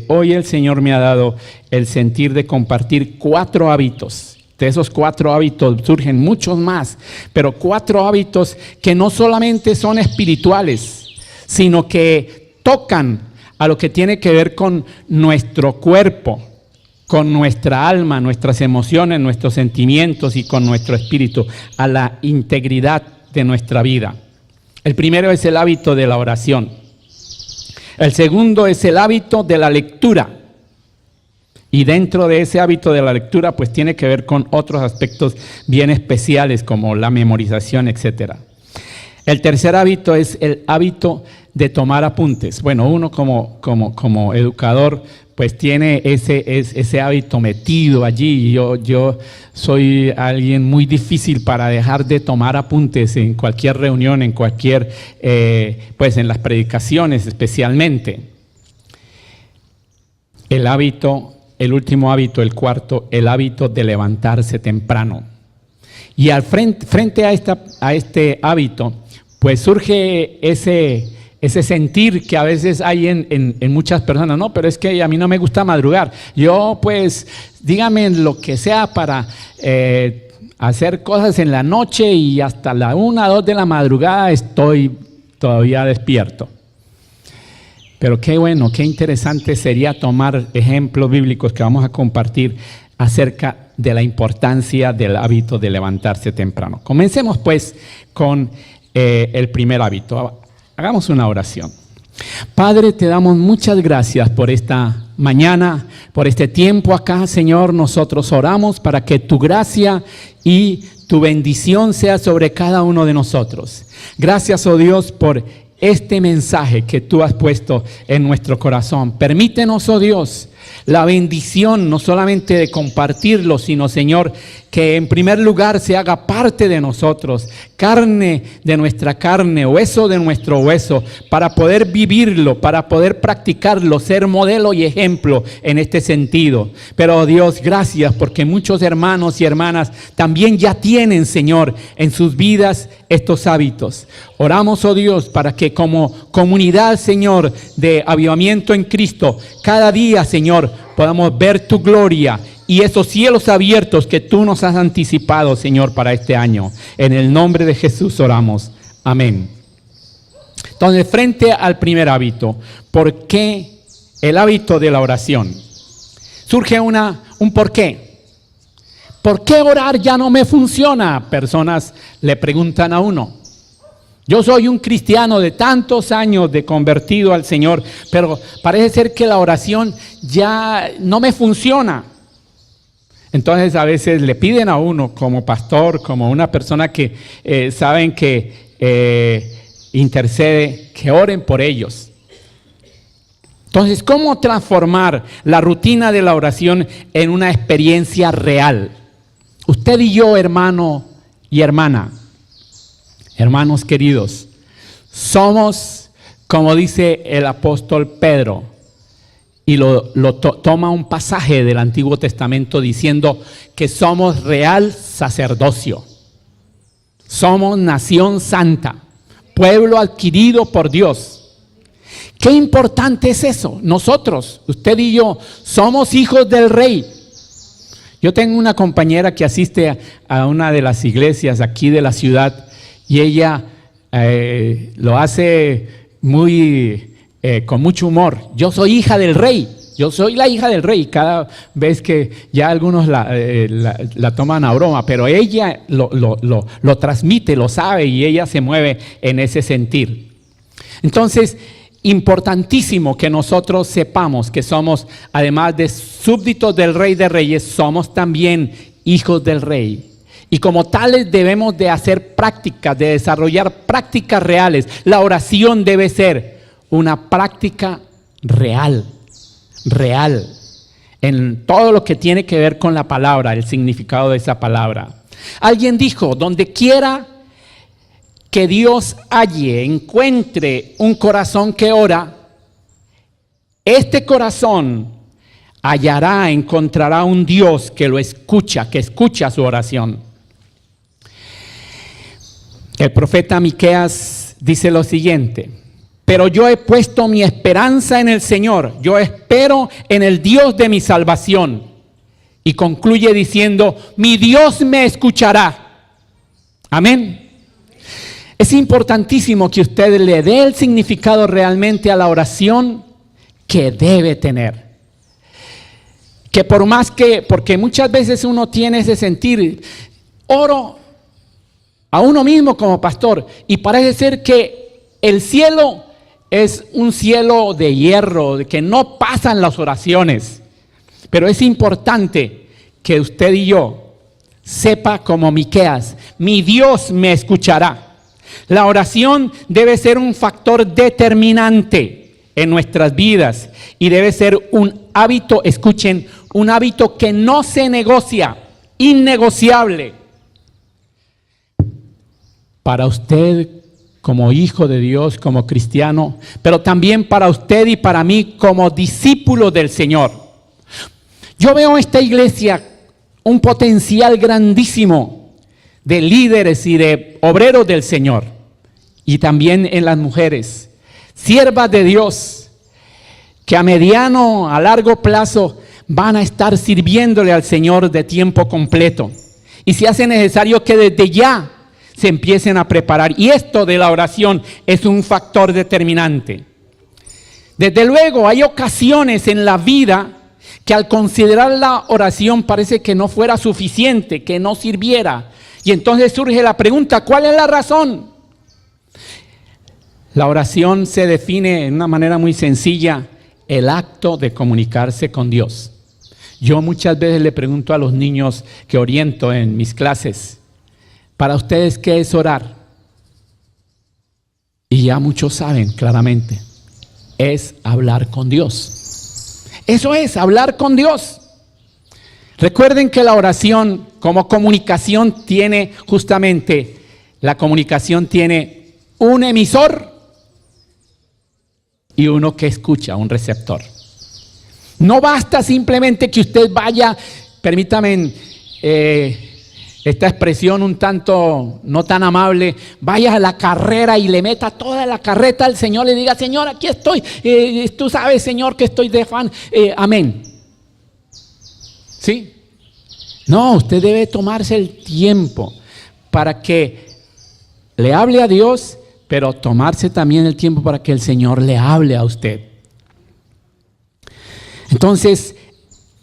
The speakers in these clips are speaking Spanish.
Hoy el Señor me ha dado el sentir de compartir 4 hábitos. De esos 4 hábitos surgen muchos más, pero 4 hábitos que no solamente son espirituales, sino que tocan a lo que tiene que ver con nuestro cuerpo, con nuestra alma, nuestras emociones, nuestros sentimientos y con nuestro espíritu, a la integridad de nuestra vida. El primero es el hábito de la oración. El segundo es el hábito de la lectura. Y dentro de ese hábito de la lectura, pues tiene que ver con otros aspectos bien especiales como la memorización, etc. El tercer hábito es el hábito de tomar apuntes. Bueno, uno como educador, pues tiene ese hábito metido allí. Yo soy alguien muy difícil para dejar de tomar apuntes en cualquier reunión, en cualquier, pues en las predicaciones especialmente. El último hábito, el cuarto, el hábito de levantarse temprano. Y frente a este hábito, pues surge ese sentir que a veces hay en muchas personas. No, pero es que a mí no me gusta madrugar. Yo pues, dígame lo que sea para hacer cosas en la noche y hasta la 1, 2 de la madrugada estoy todavía despierto. Pero qué bueno, qué interesante sería tomar ejemplos bíblicos que vamos a compartir acerca de la importancia del hábito de levantarse temprano. Comencemos pues con el primer hábito. Hagamos una oración. Padre, te damos muchas gracias por esta mañana, por este tiempo acá, Señor. Nosotros oramos para que tu gracia y tu bendición sea sobre cada uno de nosotros. Gracias, oh Dios, por este mensaje que tú has puesto en nuestro corazón. Permítenos, oh Dios, la bendición no solamente de compartirlo, sino, Señor, que en primer lugar se haga parte de nosotros, carne de nuestra carne, hueso de nuestro hueso, para poder vivirlo, para poder practicarlo, ser modelo y ejemplo en este sentido. Pero Dios, gracias porque muchos hermanos y hermanas también ya tienen, Señor, en sus vidas estos hábitos. Oramos, oh Dios, para que como comunidad, Señor, de avivamiento en Cristo, cada día, Señor, podamos ver tu gloria y esos cielos abiertos que tú nos has anticipado, Señor, para este año. En el nombre de Jesús oramos. Amén. Entonces, frente al primer hábito, ¿por qué el hábito de la oración? Surge un por qué. ¿Por qué orar ya no me funciona? Personas le preguntan a uno. Yo soy un cristiano de tantos años de convertido al Señor, pero parece ser que la oración ya no me funciona. Entonces a veces le piden a uno como pastor, como una persona que saben que intercede, que oren por ellos. Entonces, ¿cómo transformar la rutina de la oración en una experiencia real? Usted y yo, hermano y hermana, hermanos queridos, somos, como dice el apóstol Pedro, y toma un pasaje del Antiguo Testamento diciendo que somos real sacerdocio, somos nación santa, pueblo adquirido por Dios. Qué importante es eso. Nosotros, usted y yo, somos hijos del Rey. Yo tengo una compañera que asiste a una de las iglesias aquí de la ciudad y ella lo hace con mucho humor. Yo soy hija del Rey, yo soy la hija del Rey. Cada vez que ya algunos la toman a broma, pero ella lo transmite, lo sabe y ella se mueve en ese sentir. Entonces, importantísimo que nosotros sepamos que somos, además de súbditos del Rey de Reyes, somos también hijos del Rey. Y como tales debemos de hacer prácticas, de desarrollar prácticas reales. La oración debe ser una práctica real, en todo lo que tiene que ver con la palabra, el significado de esa palabra. Alguien dijo, donde quiera que Dios encuentre un corazón que ora, este corazón encontrará un Dios que lo escucha, que escucha su oración. El profeta Miqueas dice lo siguiente: pero yo he puesto mi esperanza en el Señor. Yo espero en el Dios de mi salvación. Y concluye diciendo, mi Dios me escuchará. Amén. Es importantísimo que usted le dé el significado realmente a la oración que debe tener. Que por más que, porque muchas veces uno tiene ese sentir, oro a uno mismo como pastor y parece ser que el cielo es un cielo de hierro, de que no pasan las oraciones. Pero es importante que usted y yo sepa como Miqueas, mi Dios me escuchará. La oración debe ser un factor determinante en nuestras vidas y debe ser un hábito, escuchen, un hábito que no se negocia, innegociable. Para usted como hijo de Dios, como cristiano, pero también para usted y para mí como discípulo del Señor. Yo veo en esta iglesia un potencial grandísimo de líderes y de obreros del Señor. Y también en las mujeres, siervas de Dios, que a mediano, a largo plazo van a estar sirviéndole al Señor de tiempo completo. Y si hace necesario que desde ya se empiecen a preparar. Y esto de la oración es un factor determinante. Desde luego hay ocasiones en la vida que al considerar la oración parece que no fuera suficiente, que no sirviera. Y entonces surge la pregunta, ¿cuál es la razón? La oración se define de una manera muy sencilla, el acto de comunicarse con Dios. Yo muchas veces le pregunto a los niños que oriento en mis clases, ¿para ustedes qué es orar? Y ya muchos saben claramente, es hablar con Dios. Eso es, hablar con Dios. Recuerden que la oración como comunicación tiene justamente, la comunicación tiene un emisor y uno que escucha, un receptor. No basta simplemente que usted vaya, permítame esta expresión un tanto no tan amable, vaya a la carrera y le meta toda la carreta al Señor, le diga, Señor, aquí estoy, tú sabes, Señor, que estoy de afán, amén. ¿Sí? No, usted debe tomarse el tiempo para que le hable a Dios, pero tomarse también el tiempo para que el Señor le hable a usted. Entonces,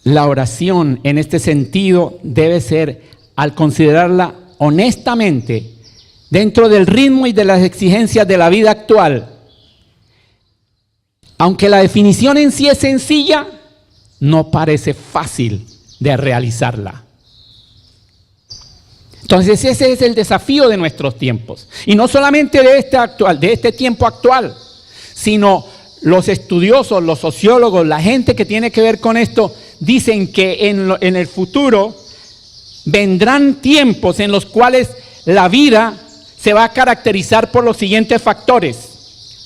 la oración en este sentido debe ser, al considerarla honestamente, dentro del ritmo y de las exigencias de la vida actual, aunque la definición en sí es sencilla, no parece fácil de realizarla. Entonces ese es el desafío de nuestros tiempos. Y no solamente de este tiempo actual, sino los estudiosos, los sociólogos, la gente que tiene que ver con esto, dicen que en el futuro vendrán tiempos en los cuales la vida se va a caracterizar por los siguientes factores.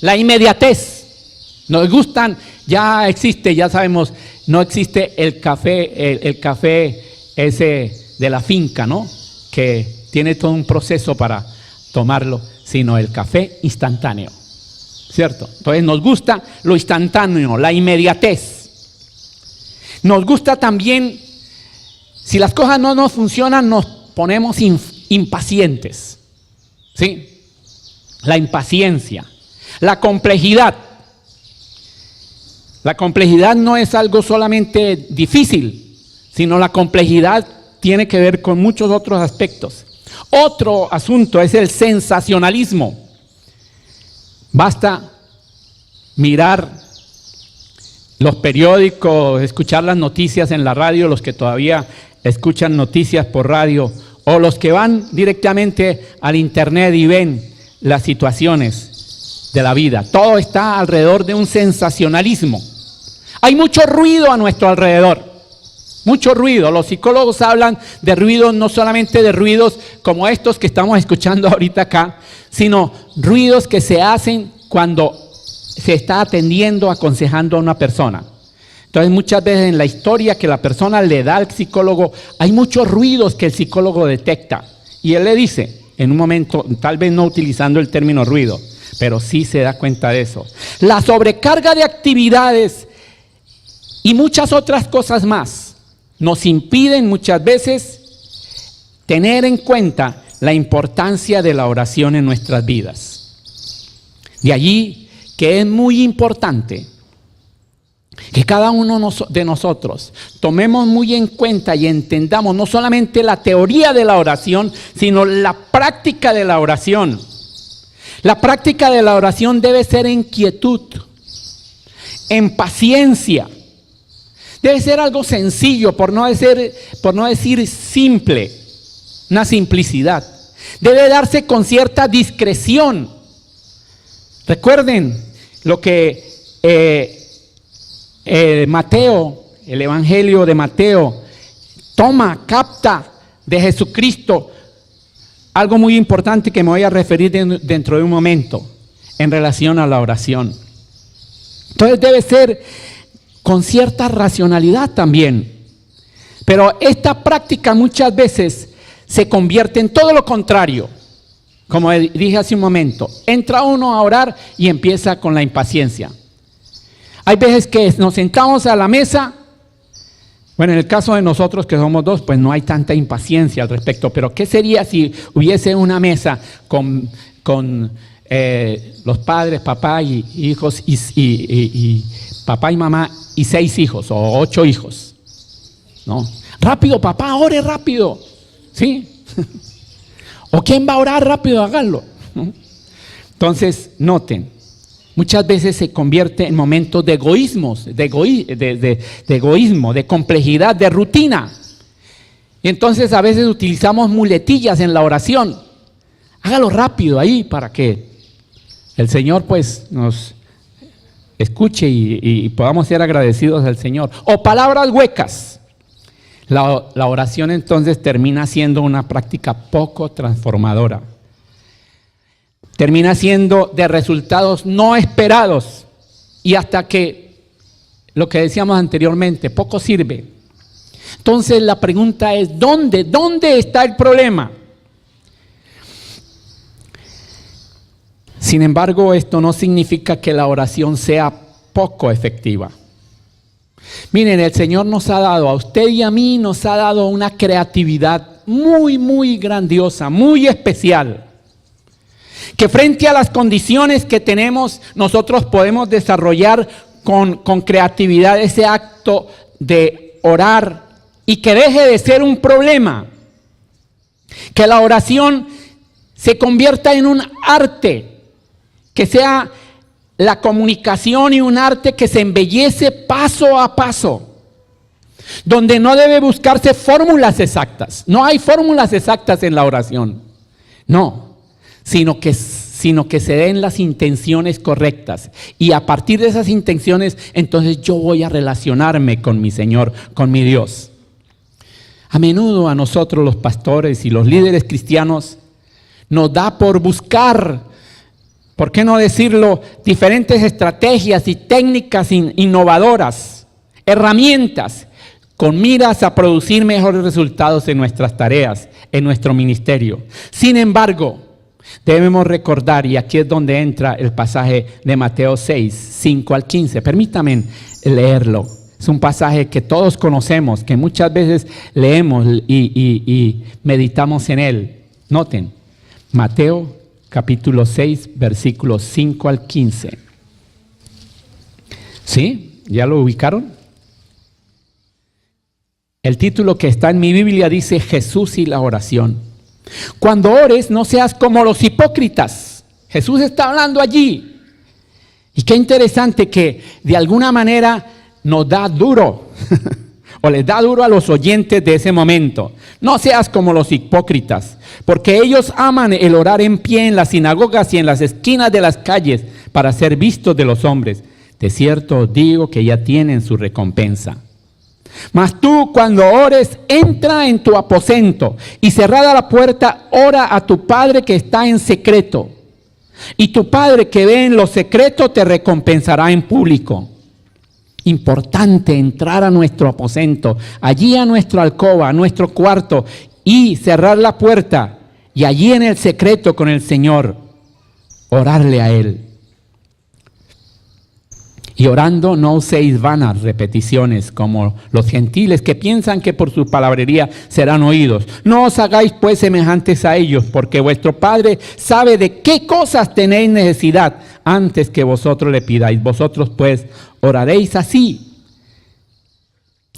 La inmediatez. Nos gustan, ya existe, ya sabemos, no existe el café ese de la finca, ¿no? Que tiene todo un proceso para tomarlo, sino el café instantáneo, ¿cierto? Entonces nos gusta lo instantáneo, la inmediatez. Nos gusta también, si las cosas no nos funcionan, nos ponemos impacientes, ¿sí? La impaciencia, la complejidad. La complejidad no es algo solamente difícil, sino la complejidad tiene que ver con muchos otros aspectos. Otro asunto es el sensacionalismo. Basta mirar los periódicos, escuchar las noticias en la radio, los que todavía escuchan noticias por radio, o los que van directamente al internet y ven las situaciones de la vida. Todo está alrededor de un sensacionalismo. Hay mucho ruido a nuestro alrededor. Mucho ruido. Los psicólogos hablan de ruidos, no solamente de ruidos como estos que estamos escuchando ahorita acá, sino ruidos que se hacen cuando se está atendiendo, aconsejando a una persona. Entonces muchas veces en la historia que la persona le da al psicólogo, hay muchos ruidos que el psicólogo detecta. Y él le dice, en un momento, tal vez no utilizando el término ruido, pero sí se da cuenta de eso. La sobrecarga de actividades y muchas otras cosas más nos impiden muchas veces tener en cuenta la importancia de la oración en nuestras vidas. De allí que es muy importante que cada uno de nosotros tomemos muy en cuenta y entendamos no solamente la teoría de la oración, sino la práctica de la oración. La práctica de la oración debe ser en quietud, en paciencia. Debe ser algo sencillo, por no decir simple, una simplicidad. Debe darse con cierta discreción. Recuerden lo que Mateo, el Evangelio de Mateo, capta de Jesucristo algo muy importante que me voy a referir dentro de un momento en relación a la oración. Entonces debe ser con cierta racionalidad también. Pero esta práctica muchas veces se convierte en todo lo contrario. Como dije hace un momento, entra uno a orar y empieza con la impaciencia. Hay veces que nos sentamos a la mesa. Bueno, en el caso de nosotros que somos dos, pues no hay tanta impaciencia al respecto. Pero ¿qué sería si hubiese una mesa con los padres, papá y hijos, y papá y mamá y 6 hijos o 8 hijos? ¿No? Rápido, papá, ore rápido. ¿Sí? ¿O quién va a orar rápido? Háganlo. ¿No? Entonces, noten. Muchas veces se convierte en momentos de egoísmo, de complejidad, de rutina. Y entonces a veces utilizamos muletillas en la oración. Hágalo rápido ahí para que el Señor pues nos escuche y podamos ser agradecidos al Señor. O palabras huecas. La oración entonces termina siendo una práctica poco transformadora. Termina siendo de resultados no esperados y hasta que, lo que decíamos anteriormente, poco sirve. Entonces la pregunta es, ¿dónde está el problema? Sin embargo, esto no significa que la oración sea poco efectiva. Miren, el Señor nos ha dado, a usted y a mí nos ha dado una creatividad muy, muy grandiosa, muy especial. Que frente a las condiciones que tenemos, nosotros podemos desarrollar con creatividad ese acto de orar y que deje de ser un problema. Que la oración se convierta en un arte, que sea la comunicación y un arte que se embellece paso a paso, donde no debe buscarse fórmulas exactas. No hay fórmulas exactas en la oración, no. Sino que se den las intenciones correctas. Y a partir de esas intenciones, entonces yo voy a relacionarme con mi Señor, con mi Dios. A menudo a nosotros los pastores y los líderes cristianos nos da por buscar, ¿por qué no decirlo?, diferentes estrategias y técnicas innovadoras, herramientas, con miras a producir mejores resultados en nuestras tareas, en nuestro ministerio. Sin embargo, debemos recordar, y aquí es donde entra el pasaje de Mateo 6, 5 al 15. Permítanme leerlo. Es un pasaje que todos conocemos, que muchas veces leemos y meditamos en él. Noten, Mateo capítulo 6, versículos 5 al 15. ¿Sí? ¿Ya lo ubicaron? El título que está en mi Biblia dice Jesús y la oración. Cuando ores, no seas como los hipócritas. Jesús está hablando allí. Y qué interesante que de alguna manera nos da duro, o les da duro a los oyentes de ese momento. No seas como los hipócritas, porque ellos aman el orar en pie en las sinagogas y en las esquinas de las calles para ser vistos de los hombres. De cierto os digo que ya tienen su recompensa. Mas tú, cuando ores, entra en tu aposento y cerrada la puerta, ora a tu Padre que está en secreto. Y tu Padre que ve en lo secreto te recompensará en público. Importante entrar a nuestro aposento, allí a nuestra alcoba, a nuestro cuarto, y cerrar la puerta, y allí en el secreto con el Señor orarle a Él. Y orando no uséis vanas repeticiones como los gentiles que piensan que por su palabrería serán oídos. No os hagáis pues semejantes a ellos, porque vuestro Padre sabe de qué cosas tenéis necesidad antes que vosotros le pidáis. Vosotros pues oraréis así.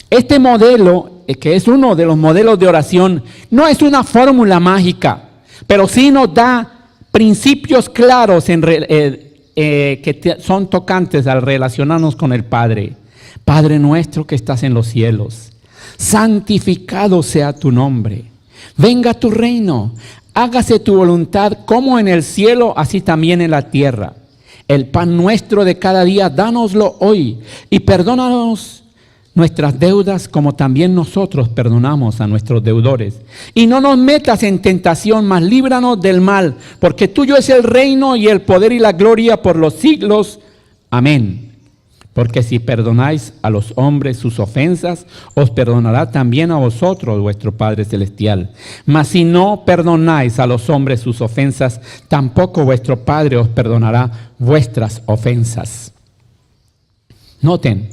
Este modelo, que es uno de los modelos de oración, no es una fórmula mágica, pero sí nos da principios claros que son tocantes al relacionarnos con el Padre. Padre nuestro que estás en los cielos, santificado sea tu nombre. Venga tu reino, hágase tu voluntad como en el cielo, así también en la tierra. El pan nuestro de cada día, dánoslo hoy y perdónanos nuestras deudas como también nosotros perdonamos a nuestros deudores. Y no nos metas en tentación, mas líbranos del mal, porque tuyo es el reino y el poder y la gloria por los siglos. Amén. Porque si perdonáis a los hombres sus ofensas, os perdonará también a vosotros vuestro Padre Celestial. Mas si no perdonáis a los hombres sus ofensas, tampoco vuestro Padre os perdonará vuestras ofensas. Noten,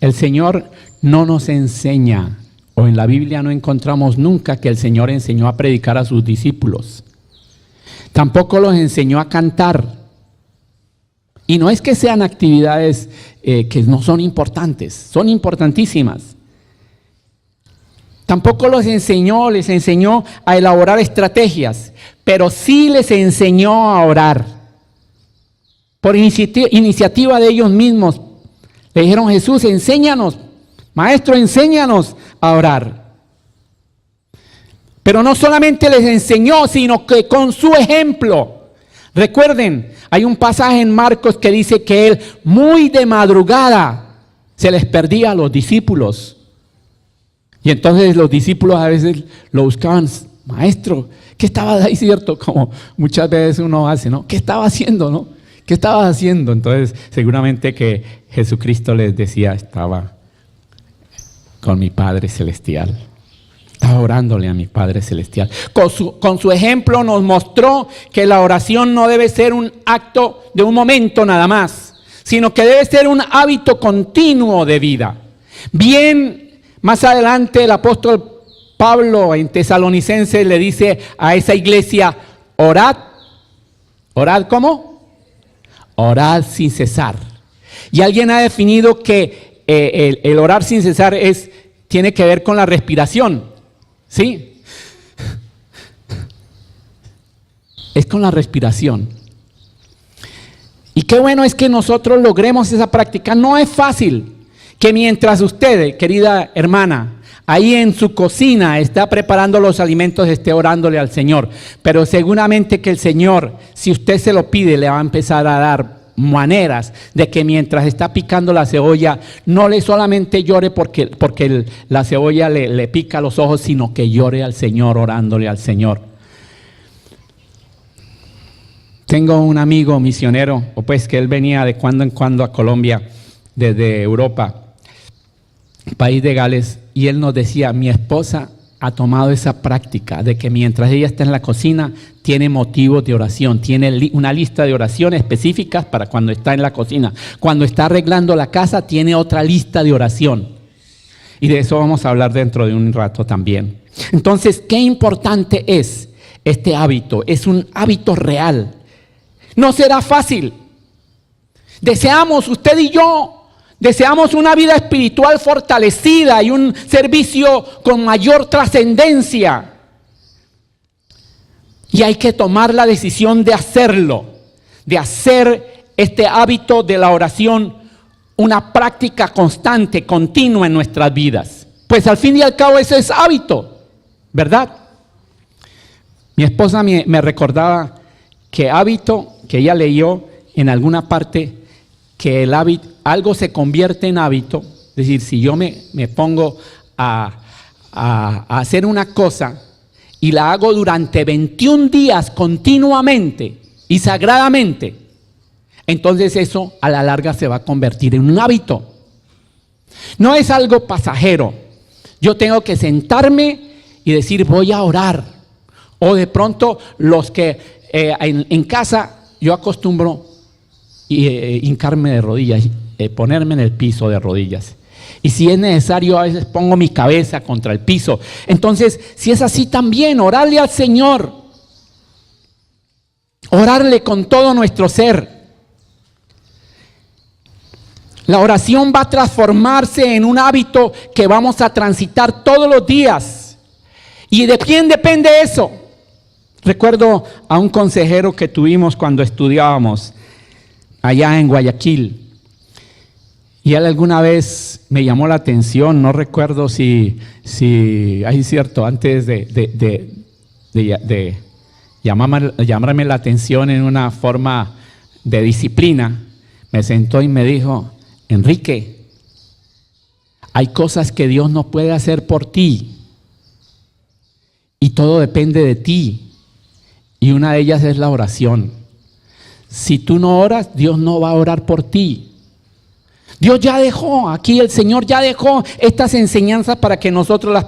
el Señor no nos enseña, o en la Biblia no encontramos nunca que el Señor enseñó a predicar a sus discípulos. Tampoco los enseñó a cantar. Y no es que sean actividades que no son importantes, son importantísimas. Tampoco les enseñó a elaborar estrategias, pero sí les enseñó a orar. Por iniciativa de ellos mismos. Le dijeron: Jesús, enséñanos, Maestro, enséñanos a orar. Pero no solamente les enseñó, sino que con su ejemplo. Recuerden, hay un pasaje en Marcos que dice que Él muy de madrugada se les perdía a los discípulos. Y entonces los discípulos a veces lo buscaban: Maestro, ¿qué estabas ahí, cierto? Como muchas veces uno hace, ¿no? ¿Qué estaba haciendo, no? ¿Qué estabas haciendo? Entonces, seguramente que Jesucristo les decía: estaba con mi Padre Celestial. Estaba orándole a mi Padre Celestial. Con su ejemplo nos mostró que la oración no debe ser un acto de un momento nada más, sino que debe ser un hábito continuo de vida. Bien, más adelante el apóstol Pablo en Tesalonicenses le dice a esa iglesia: orad. ¿Orad cómo? Orad sin cesar. Y alguien ha definido que el orar sin cesar tiene que ver con la respiración. ¿Sí? Es con la respiración. Y qué bueno es que nosotros logremos esa práctica. No es fácil que mientras usted, querida hermana, ahí en su cocina está preparando los alimentos, esté orándole al Señor. Pero seguramente que el Señor, si usted se lo pide, le va a empezar a dar maneras de que mientras está picando la cebolla, no le solamente llore porque la cebolla le pica los ojos, sino que llore al Señor, orándole al Señor. Tengo un amigo misionero, o pues que él venía de cuando en cuando a Colombia, desde Europa, país de Gales, y él nos decía: mi esposa ha tomado esa práctica de que mientras ella está en la cocina, tiene motivos de oración, tiene una lista de oraciones específicas para cuando está en la cocina. Cuando está arreglando la casa, tiene otra lista de oración. Y de eso vamos a hablar dentro de un rato también. Entonces, qué importante es este hábito. Es un hábito real. No será fácil. Deseamos, usted y yo, deseamos una vida espiritual fortalecida y un servicio con mayor trascendencia. Y hay que tomar la decisión de hacerlo, de hacer este hábito de la oración una práctica constante, continua en nuestras vidas. Pues al fin y al cabo eso es hábito, ¿verdad? Mi esposa me recordaba que hábito, que ella leyó en alguna parte, que el hábito, algo se convierte en hábito. Es decir, si yo me pongo a hacer una cosa y la hago durante 21 días continuamente y sagradamente, entonces eso a la larga se va a convertir en un hábito. No es algo pasajero. Yo tengo que sentarme y decir: voy a orar. O de pronto los que en casa yo acostumbro hincarme de rodillas, ponerme en el piso de rodillas. Y si es necesario, a veces pongo mi cabeza contra el piso. Entonces, si es así también, orarle al Señor. Orarle con todo nuestro ser. La oración va a transformarse en un hábito que vamos a transitar todos los días. ¿Y de quién depende eso? Recuerdo a un consejero que tuvimos cuando estudiábamos allá en Guayaquil. Y él alguna vez me llamó la atención, no recuerdo si es cierto, antes de llamarme la atención en una forma de disciplina, me sentó y me dijo: Enrique, hay cosas que Dios no puede hacer por ti y todo depende de ti, y una de ellas es la oración. Si tú no oras, Dios no va a orar por ti. Dios ya dejó, aquí el Señor ya dejó estas enseñanzas para que nosotros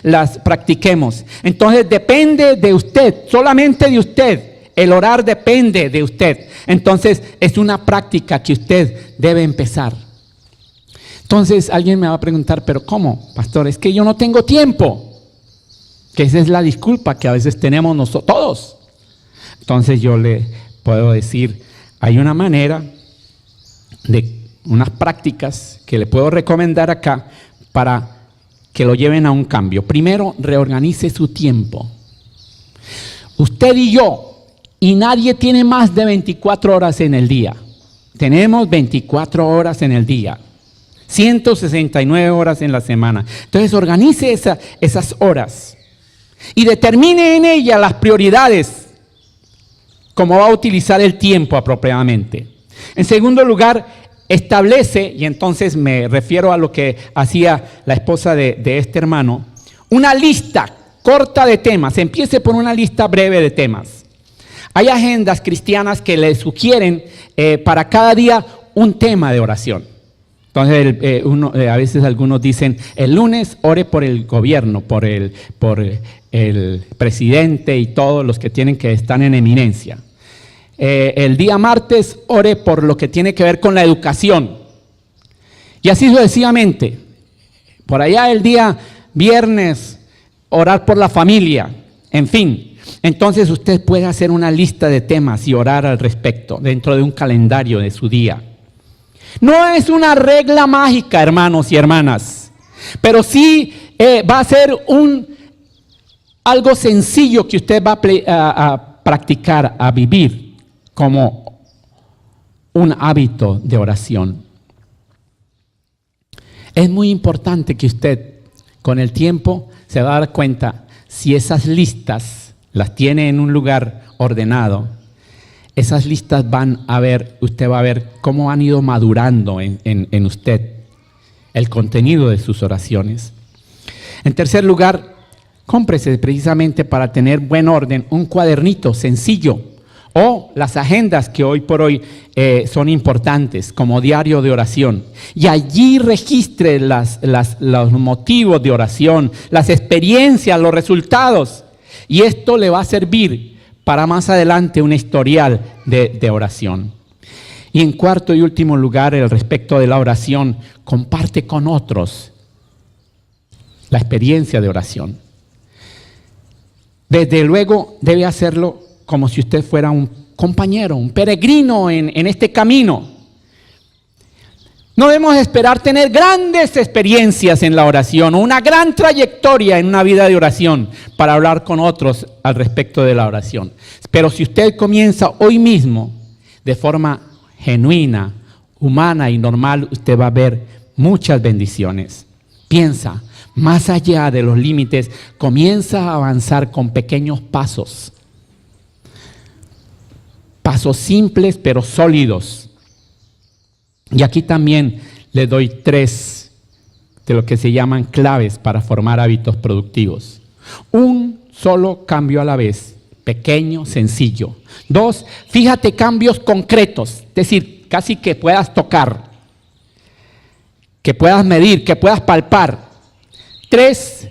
las practiquemos. Entonces depende de usted, solamente de usted. El orar depende de usted. Entonces es una práctica que usted debe empezar. Entonces alguien me va a preguntar, ¿pero cómo, pastor? Es que yo no tengo tiempo. Que esa es la disculpa que a veces tenemos nosotros todos. Entonces yo le puedo decir, hay una manera de unas prácticas que le puedo recomendar acá para que lo lleven a un cambio. Primero, reorganice su tiempo. Usted y yo, y nadie tiene más de 24 horas en el día. Tenemos 24 horas en el día, 169 horas en la semana. Entonces, organice esas horas y determine en ellas las prioridades, cómo va a utilizar el tiempo apropiadamente. En segundo lugar, establece, y entonces me refiero a lo que hacía la esposa de este hermano, una lista corta de temas. Empiece por una lista breve de temas. Hay agendas cristianas que le sugieren para cada día un tema de oración. Entonces, a veces algunos dicen, el lunes ore por el gobierno, por el presidente y todos los que están en eminencia. El día martes ore por lo que tiene que ver con la educación. Y así sucesivamente. Por allá el día viernes orar por la familia. En fin. Entonces usted puede hacer una lista de temas y orar al respecto dentro de un calendario de su día. No es una regla mágica, hermanos y hermanas. Pero sí va a ser algo sencillo que usted va a practicar, a vivir como un hábito de oración. Es muy importante que usted con el tiempo se va a dar cuenta si esas listas las tiene en un lugar ordenado. Esas listas usted va a ver cómo han ido madurando en usted el contenido de sus oraciones. En tercer lugar, cómprese precisamente para tener buen orden un cuadernito sencillo o las agendas que hoy por hoy son importantes como diario de oración. Y allí registre los motivos de oración, las experiencias, los resultados. Y esto le va a servir para más adelante un historial de oración. Y en cuarto y último lugar, el respecto de la oración, comparte con otros la experiencia de oración. Desde luego debe hacerlo como si usted fuera un compañero, un peregrino en este camino. No debemos esperar tener grandes experiencias en la oración o una gran trayectoria en una vida de oración para hablar con otros al respecto de la oración. Pero si usted comienza hoy mismo de forma genuina, humana y normal, usted va a ver muchas bendiciones. Piensa, más allá de los límites, comienza a avanzar con pequeños pasos. Pasos simples pero sólidos. Y aquí también le doy 3 de lo que se llaman claves para formar hábitos productivos. Un solo cambio a la vez, pequeño, sencillo. 2, fíjate cambios concretos, es decir, casi que puedas tocar, que puedas medir, que puedas palpar. 3,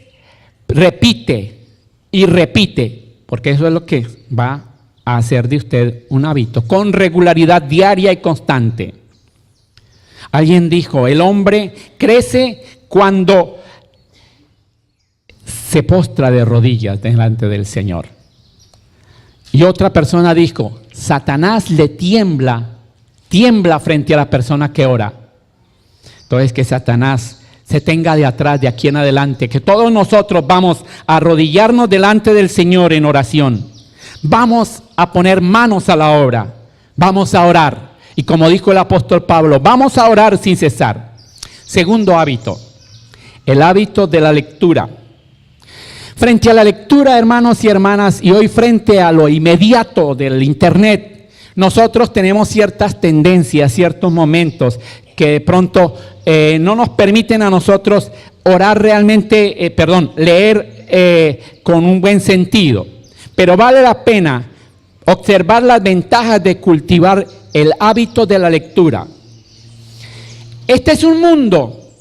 repite y repite, porque eso es lo que va a hacer de usted un hábito con regularidad diaria y constante. Alguien dijo, el hombre crece cuando se postra de rodillas delante del Señor. Y otra persona dijo, Satanás le tiembla frente a la persona que ora. Entonces que Satanás se tenga de atrás, de aquí en adelante, que todos nosotros vamos a arrodillarnos delante del Señor en oración. Vamos a poner manos a la obra, vamos a orar. Y como dijo el apóstol Pablo, vamos a orar sin cesar. Segundo hábito, el hábito de la lectura. Frente a la lectura, hermanos y hermanas, y hoy frente a lo inmediato del internet, nosotros tenemos ciertas tendencias, ciertos momentos que de pronto no nos permiten a nosotros orar realmente, leer con un buen sentido. Pero vale la pena observar las ventajas de cultivar el hábito de la lectura. Este es un mundo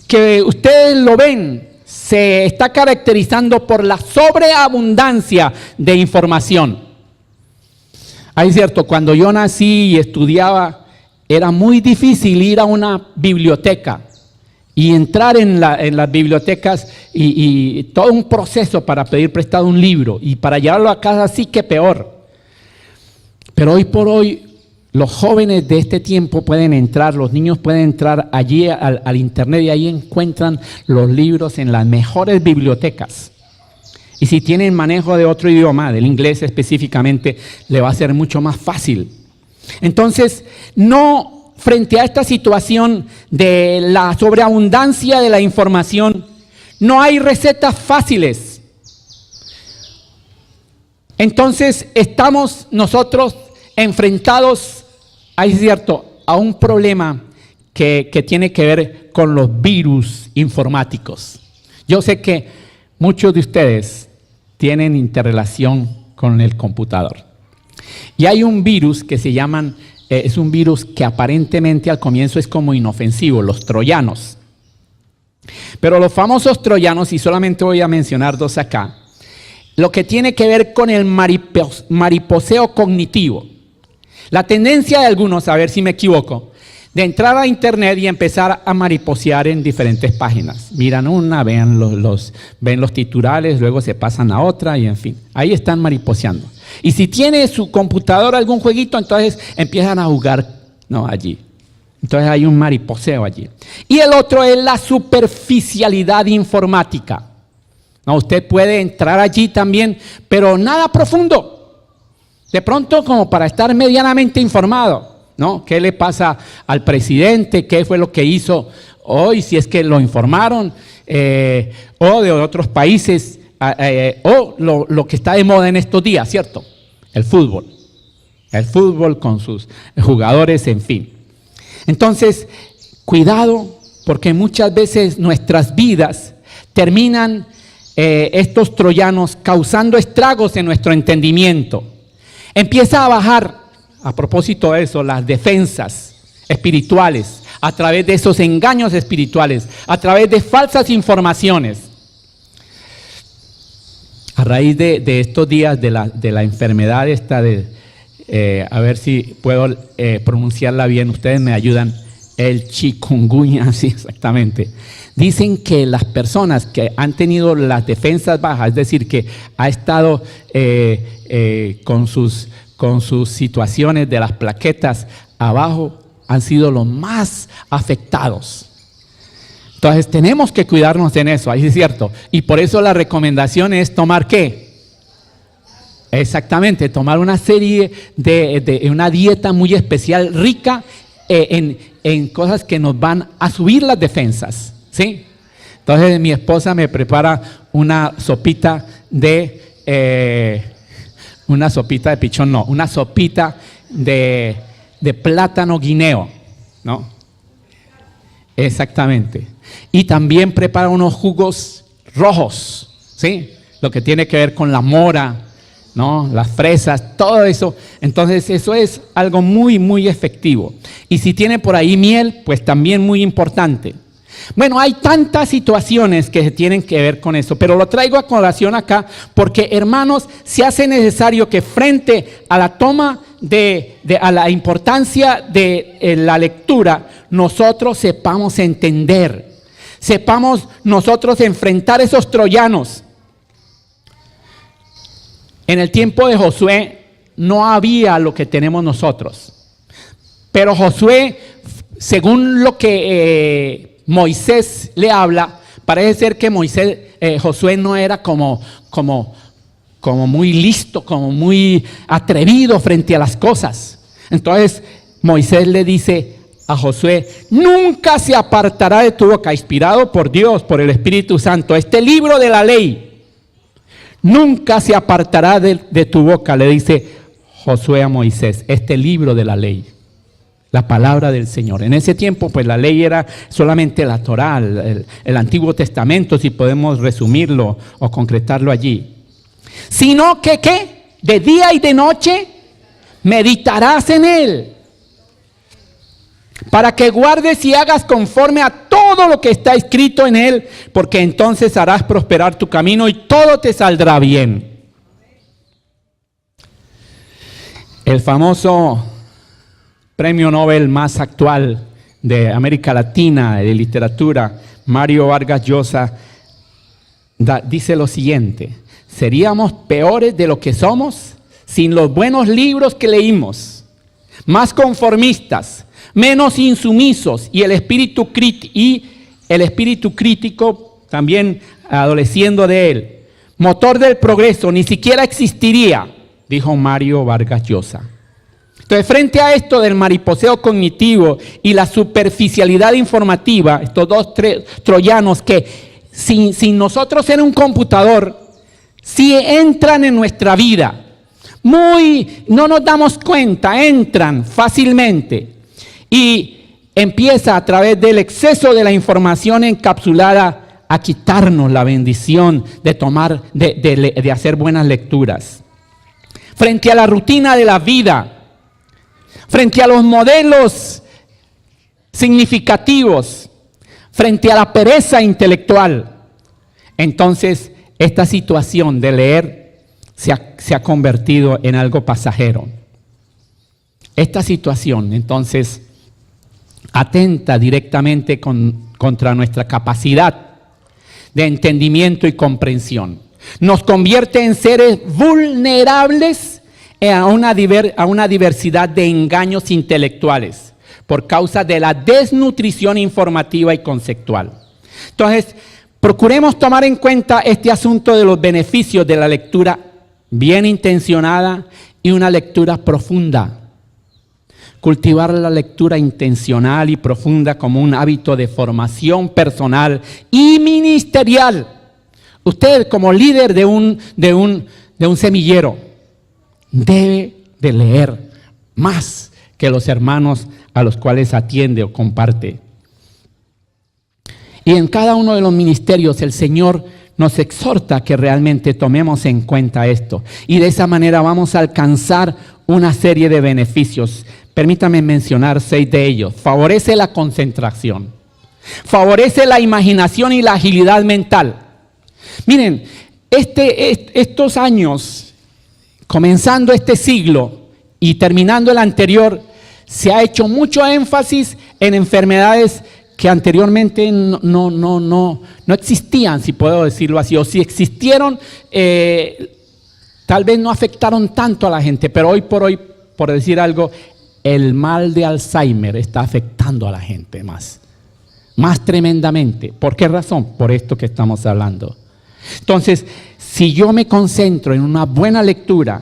que ustedes lo ven, se está caracterizando por la sobreabundancia de información. Es cierto, cuando yo nací y estudiaba, era muy difícil ir a una biblioteca y entrar en las bibliotecas y todo un proceso para pedir prestado un libro y para llevarlo a casa sí que peor. Pero hoy por hoy los jóvenes de este tiempo pueden entrar, los niños pueden entrar allí al internet y ahí encuentran los libros en las mejores bibliotecas. Y si tienen manejo de otro idioma, del inglés específicamente, le va a ser mucho más fácil. Entonces, no frente a esta situación de la sobreabundancia de la información, no hay recetas fáciles. Entonces, estamos nosotros enfrentados, es cierto, a un problema que tiene que ver con los virus informáticos. Yo sé que muchos de ustedes tienen interrelación con el computador. Y hay un virus que se llaman, es un virus que aparentemente al comienzo es como inofensivo, los troyanos. Pero los famosos troyanos, y solamente voy a mencionar dos acá, lo que tiene que ver con el mariposeo cognitivo. La tendencia de algunos, a ver si me equivoco, de entrar a internet y empezar a mariposear en diferentes páginas. Miran una, ven los titulares, luego se pasan a otra y en fin, ahí están mariposeando. Y si tiene su computadora algún jueguito, entonces empiezan a jugar allí. Entonces hay un mariposeo allí. Y el otro es la superficialidad informática. Usted puede entrar allí también, pero nada profundo. De pronto como para estar medianamente informado. ¿Qué le pasa al presidente? ¿Qué fue lo que hizo hoy? Si es que lo informaron, o de otros países, o lo que está de moda en estos días, ¿cierto? El fútbol con sus jugadores, en fin. Entonces, cuidado, porque muchas veces nuestras vidas terminan estos troyanos causando estragos en nuestro entendimiento. Empieza a bajar. A propósito de eso, las defensas espirituales, a través de esos engaños espirituales, a través de falsas informaciones. A raíz de estos días de la enfermedad esta a ver si puedo pronunciarla bien, ustedes me ayudan, el chikungunya, sí, exactamente. Dicen que las personas que han tenido las defensas bajas, es decir, que ha estado con sus situaciones de las plaquetas abajo, han sido los más afectados. Entonces tenemos que cuidarnos en eso, ahí es cierto. Y por eso la recomendación es tomar ¿qué? Exactamente, tomar una serie de una dieta muy especial, rica en cosas que nos van a subir las defensas, ¿sí? Entonces mi esposa me prepara una sopita de pichón, no, una sopita de plátano guineo, ¿no? Exactamente. Y también prepara unos jugos rojos, ¿sí? Lo que tiene que ver con la mora, ¿no? Las fresas, todo eso. Entonces eso es algo muy, muy efectivo. Y si tiene por ahí miel, pues también muy importante. Bueno, hay tantas situaciones que tienen que ver con eso, pero lo traigo a colación acá porque, hermanos, se hace necesario que frente a la toma a la importancia de la lectura, nosotros sepamos entender, sepamos nosotros enfrentar esos troyanos. En el tiempo de Josué no había lo que tenemos nosotros, pero Josué, según lo que Moisés le habla, parece ser que Josué no era como muy listo, como muy atrevido frente a las cosas. Entonces Moisés le dice a Josué: nunca se apartará de tu boca, inspirado por Dios, por el Espíritu Santo, este libro de la ley, nunca se apartará de tu boca, le dice Josué a Moisés, este libro de la ley. La palabra del Señor. En ese tiempo, pues la ley era solamente la Torá, el Antiguo Testamento, si podemos resumirlo o concretarlo allí. Sino que, ¿qué? De día y de noche meditarás en él, para que guardes y hagas conforme a todo lo que está escrito en él, porque entonces harás prosperar tu camino y todo te saldrá bien. El famoso premio Nobel más actual de América Latina de literatura, Mario Vargas Llosa, dice lo siguiente: seríamos peores de lo que somos sin los buenos libros que leímos, más conformistas, menos insumisos, y el espíritu crítico también adoleciendo de él, motor del progreso, ni siquiera existiría, dijo Mario Vargas Llosa. Entonces, frente a esto del mariposeo cognitivo y la superficialidad informativa, estos dos troyanos que sin nosotros ser un computador, si entran en nuestra vida, no nos damos cuenta, entran fácilmente y empieza a través del exceso de la información encapsulada a quitarnos la bendición de hacer buenas lecturas. Frente a la rutina de la vida, frente a los modelos significativos, frente a la pereza intelectual, entonces esta situación de leer se ha convertido en algo pasajero. Esta situación entonces atenta directamente contra nuestra capacidad de entendimiento y comprensión. Nos convierte en seres vulnerables a una diversidad de engaños intelectuales por causa de la desnutrición informativa y conceptual. Entonces, procuremos tomar en cuenta este asunto de los beneficios de la lectura bien intencionada y una lectura profunda. Cultivar la lectura intencional y profunda como un hábito de formación personal y ministerial. Usted, como líder de un semillero, debe de leer más que los hermanos a los cuales atiende o comparte. Y en cada uno de los ministerios el Señor nos exhorta que realmente tomemos en cuenta esto. Y de esa manera vamos a alcanzar una serie de beneficios. Permítame mencionar 6 de ellos. Favorece la concentración. Favorece la imaginación y la agilidad mental. Miren, estos años, comenzando este siglo y terminando el anterior, se ha hecho mucho énfasis en enfermedades que anteriormente no existían, si puedo decirlo así, o si existieron, tal vez no afectaron tanto a la gente, pero hoy por hoy, por decir algo, el mal de Alzheimer está afectando a la gente más tremendamente. ¿Por qué razón? Por esto que estamos hablando. Entonces, si yo me concentro en una buena lectura,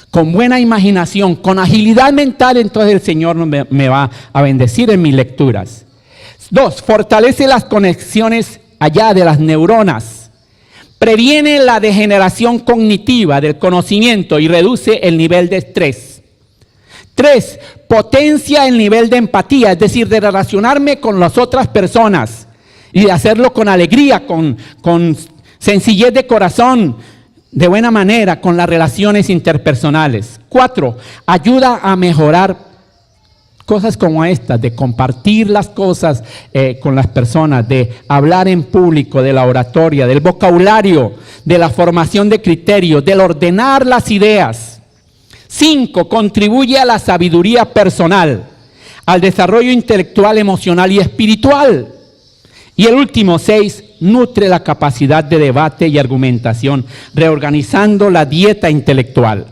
con buena imaginación, con agilidad mental, entonces el Señor me va a bendecir en mis lecturas. 2, fortalece las conexiones allá de las neuronas. Previene la degeneración cognitiva del conocimiento y reduce el nivel de estrés. 3, potencia el nivel de empatía, es decir, de relacionarme con las otras personas y de hacerlo con alegría, con sencillez de corazón, de buena manera, con las relaciones interpersonales. 4, ayuda a mejorar cosas como estas, de compartir las cosas con las personas, de hablar en público, de la oratoria, del vocabulario, de la formación de criterios, del ordenar las ideas. 5, contribuye a la sabiduría personal, al desarrollo intelectual, emocional y espiritual. Y el último, 6, nutre la capacidad de debate y argumentación, reorganizando la dieta intelectual.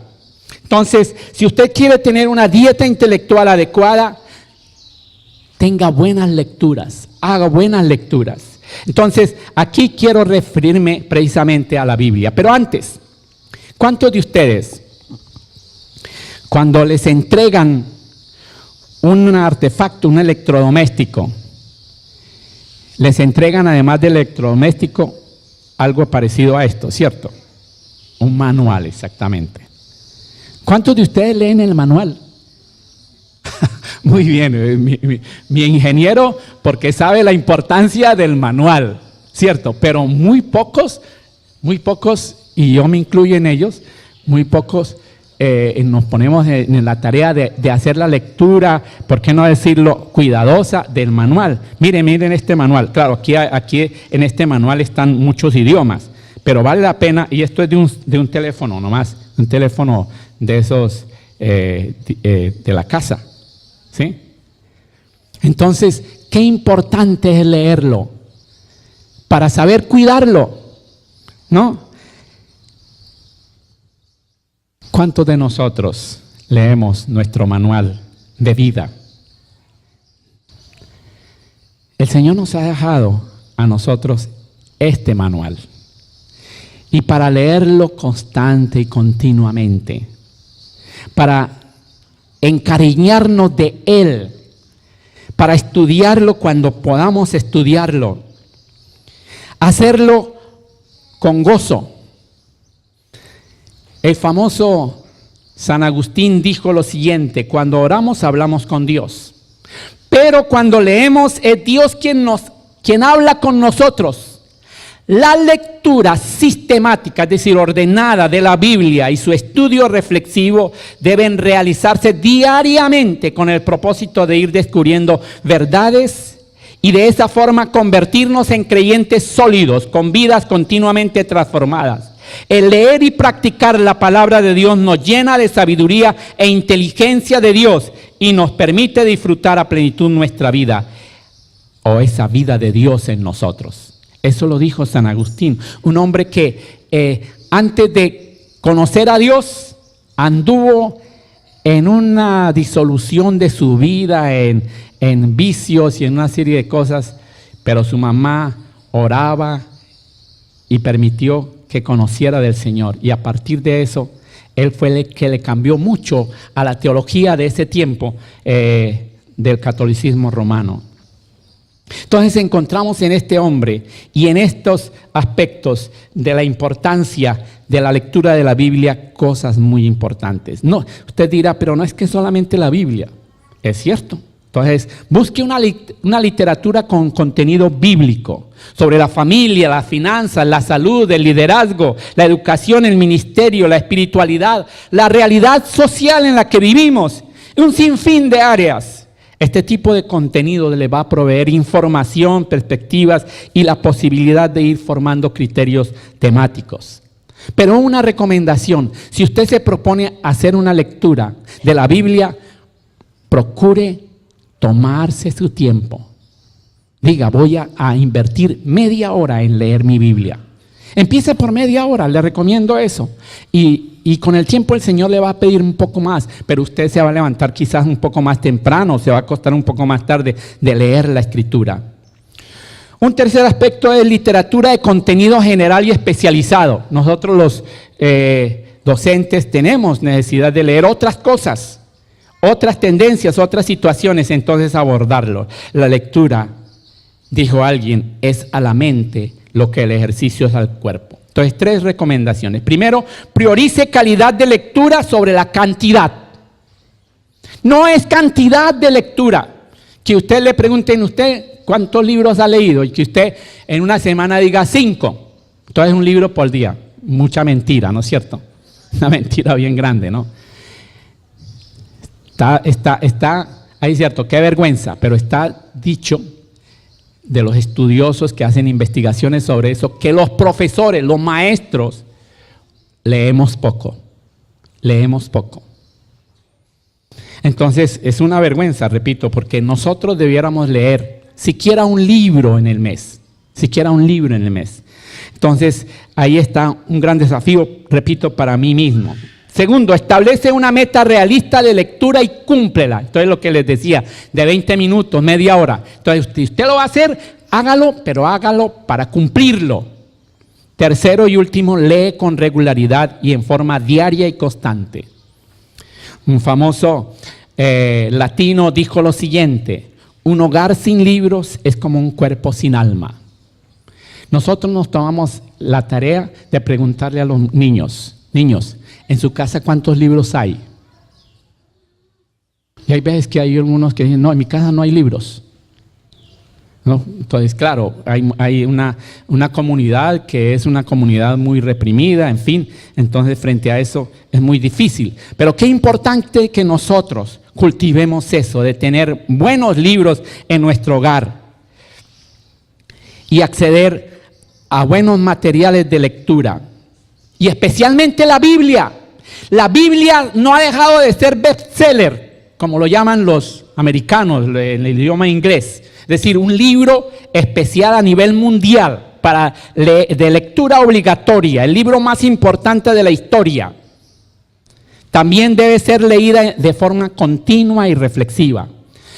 Entonces, si usted quiere tener una dieta intelectual adecuada, tenga buenas lecturas, haga buenas lecturas. Entonces, aquí quiero referirme precisamente a la Biblia. Pero antes, ¿cuántos de ustedes, cuando les entregan un artefacto, un electrodoméstico, les entregan además del electrodoméstico algo parecido a esto, ¿cierto? Un manual, exactamente. ¿Cuántos de ustedes leen el manual? Muy bien, mi ingeniero, porque sabe la importancia del manual, ¿cierto? Pero muy pocos, y yo me incluyo en ellos, muy pocos nos ponemos en la tarea de hacer la lectura, ¿por qué no decirlo?, cuidadosa del manual. Miren este manual. Claro, aquí en este manual están muchos idiomas, pero vale la pena, y esto es de un teléfono nomás, un teléfono de esos de la casa, ¿sí? Entonces, qué importante es leerlo para saber cuidarlo, ¿no? ¿Cuántos de nosotros leemos nuestro manual de vida? El Señor nos ha dejado a nosotros este manual. Y para leerlo constante y continuamente, para encariñarnos de Él, para estudiarlo cuando podamos estudiarlo, hacerlo con gozo. El famoso San Agustín dijo lo siguiente: cuando oramos hablamos con Dios, pero cuando leemos es Dios quien habla con nosotros. La lectura sistemática, es decir, ordenada de la Biblia y su estudio reflexivo deben realizarse diariamente con el propósito de ir descubriendo verdades y de esa forma convertirnos en creyentes sólidos, con vidas continuamente transformadas. El leer y practicar la palabra de Dios nos llena de sabiduría e inteligencia de Dios y nos permite disfrutar a plenitud nuestra vida, o esa vida de Dios en nosotros. Eso lo dijo San Agustín, un hombre que antes de conocer a Dios anduvo en una disolución de su vida, en vicios y en una serie de cosas, pero su mamá oraba y permitió que conociera del Señor, y a partir de eso él fue el que le cambió mucho a la teología de ese tiempo del catolicismo romano. Entonces encontramos en este hombre y en estos aspectos de la importancia de la lectura de la Biblia cosas muy importantes. No, usted dirá, pero no es que solamente la Biblia. Es cierto. Entonces, busque una literatura con contenido bíblico sobre la familia, las finanzas, la salud, el liderazgo, la educación, el ministerio, la espiritualidad, la realidad social en la que vivimos, un sinfín de áreas. Este tipo de contenido le va a proveer información, perspectivas y la posibilidad de ir formando criterios temáticos. Pero una recomendación: si usted se propone hacer una lectura de la Biblia, procure tomarse su tiempo. Diga, voy a invertir media hora en leer mi Biblia. Empiece por media hora, le recomiendo eso. Y con el tiempo el Señor le va a pedir un poco más, pero usted se va a levantar quizás un poco más temprano, se va a acostar un poco más tarde de leer la Escritura. Un tercer aspecto es literatura de contenido general y especializado. Nosotros los docentes tenemos necesidad de leer otras cosas, otras tendencias, otras situaciones, entonces abordarlo. La lectura, dijo alguien, es a la mente lo que el ejercicio es al cuerpo. Entonces, 3 recomendaciones. Primero, priorice calidad de lectura sobre la cantidad. No es cantidad de lectura. Que usted le pregunten, ¿usted cuántos libros ha leído? Y que usted en una semana diga 5. Entonces, un libro por día. Mucha mentira, ¿no es cierto? Una mentira bien grande, ¿no? Está Ahí es cierto, qué vergüenza, pero está dicho de los estudiosos que hacen investigaciones sobre eso, que los profesores, los maestros, leemos poco. Entonces, es una vergüenza, repito, porque nosotros debiéramos leer siquiera un libro en el mes. Entonces, ahí está un gran desafío, repito, para mí mismo. Segundo, establece una meta realista de lectura y cúmplela. Entonces, lo que les decía, de 20 minutos, media hora. Entonces, si usted lo va a hacer, hágalo, pero hágalo para cumplirlo. Tercero y último, lee con regularidad y en forma diaria y constante. Un famoso latino dijo lo siguiente: un hogar sin libros es como un cuerpo sin alma. Nosotros nos tomamos la tarea de preguntarle a los niños, en su casa, ¿cuántos libros hay? Y hay veces que hay algunos que dicen, no, en mi casa no hay libros. ¿No? Entonces, claro, hay una comunidad que es una comunidad muy reprimida, en fin. Entonces, frente a eso es muy difícil. Pero qué importante que nosotros cultivemos eso, de tener buenos libros en nuestro hogar y acceder a buenos materiales de lectura. Y especialmente la Biblia. La Biblia no ha dejado de ser bestseller, como lo llaman los americanos en el idioma inglés. Es decir, un libro especial a nivel mundial de lectura obligatoria, el libro más importante de la historia. También debe ser leída de forma continua y reflexiva.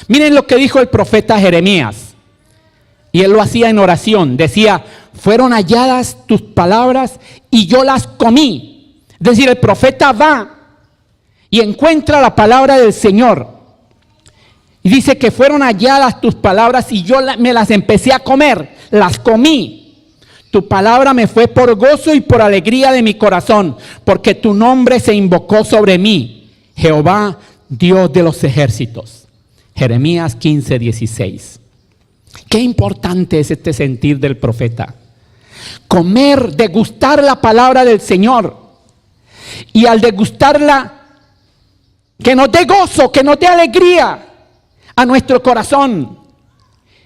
Miren lo que dijo el profeta Jeremías. Y él lo hacía en oración. Decía, fueron halladas tus palabras y yo las comí. Es decir, el profeta va y encuentra la palabra del Señor. Y dice que fueron halladas tus palabras y yo me las empecé a comer, las comí. Tu palabra me fue por gozo y por alegría de mi corazón, porque tu nombre se invocó sobre mí, Jehová, Dios de los ejércitos. Jeremías 15:16. Qué importante es este sentir del profeta. Comer, degustar la palabra del Señor. Y al degustarla, que nos dé gozo, que nos dé alegría a nuestro corazón.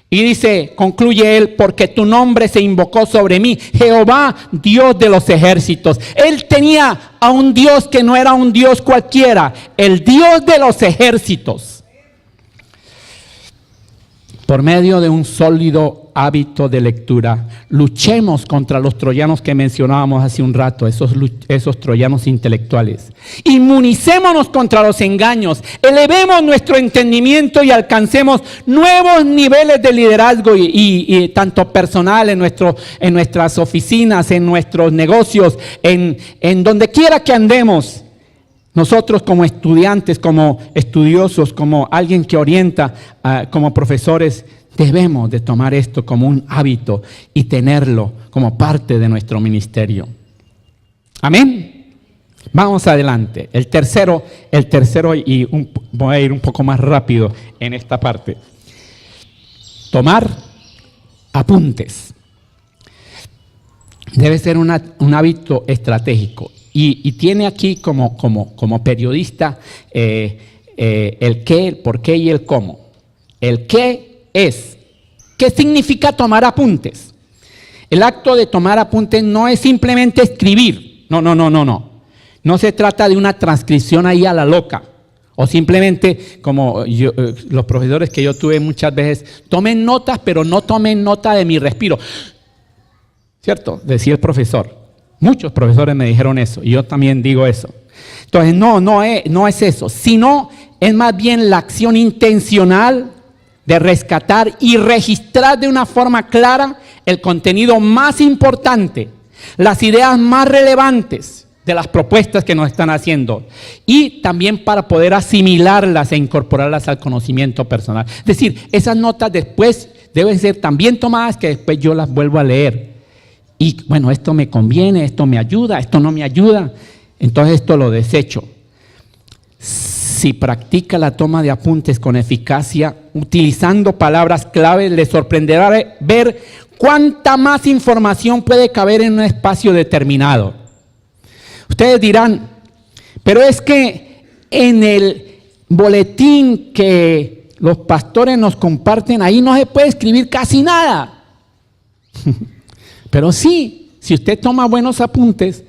Y dice, concluye él, porque tu nombre se invocó sobre mí, Jehová, Dios de los ejércitos. Él tenía a un Dios que no era un Dios cualquiera, el Dios de los ejércitos. Por medio de un sólido hábito de lectura, luchemos contra los troyanos que mencionábamos hace un rato, esos troyanos intelectuales. Inmunicémonos contra los engaños, elevemos nuestro entendimiento y alcancemos nuevos niveles de liderazgo y tanto personal en nuestras oficinas, en nuestros negocios, en donde quiera que andemos. Nosotros como estudiantes, como estudiosos, como alguien que orienta, como profesores, debemos de tomar esto como un hábito y tenerlo como parte de nuestro ministerio. Amén. Vamos adelante. El tercero y voy a ir un poco más rápido en esta parte. Tomar apuntes. Debe ser un hábito estratégico. Y tiene aquí como periodista el qué, el por qué y el cómo. El qué es, ¿qué significa tomar apuntes? El acto de tomar apuntes no es simplemente escribir, no. No se trata de una transcripción ahí a la loca. O simplemente, como los profesores que yo tuve muchas veces, tomen notas, pero no tomen nota de mi respiro. ¿Cierto? Decía el profesor. Muchos profesores me dijeron eso y yo también digo eso. Entonces no es eso, sino es más bien la acción intencional de rescatar y registrar de una forma clara el contenido más importante, las ideas más relevantes de las propuestas que nos están haciendo y también para poder asimilarlas e incorporarlas al conocimiento personal. Es decir, esas notas después deben ser tan bien tomadas que después yo las vuelvo a leer. Y bueno, esto me conviene, esto me ayuda, esto no me ayuda, entonces esto lo desecho. Si practica la toma de apuntes con eficacia, utilizando palabras clave, le sorprenderá ver cuánta más información puede caber en un espacio determinado. Ustedes dirán, pero es que en el boletín que los pastores nos comparten, ahí no se puede escribir casi nada. Pero sí, si usted toma buenos apuntes,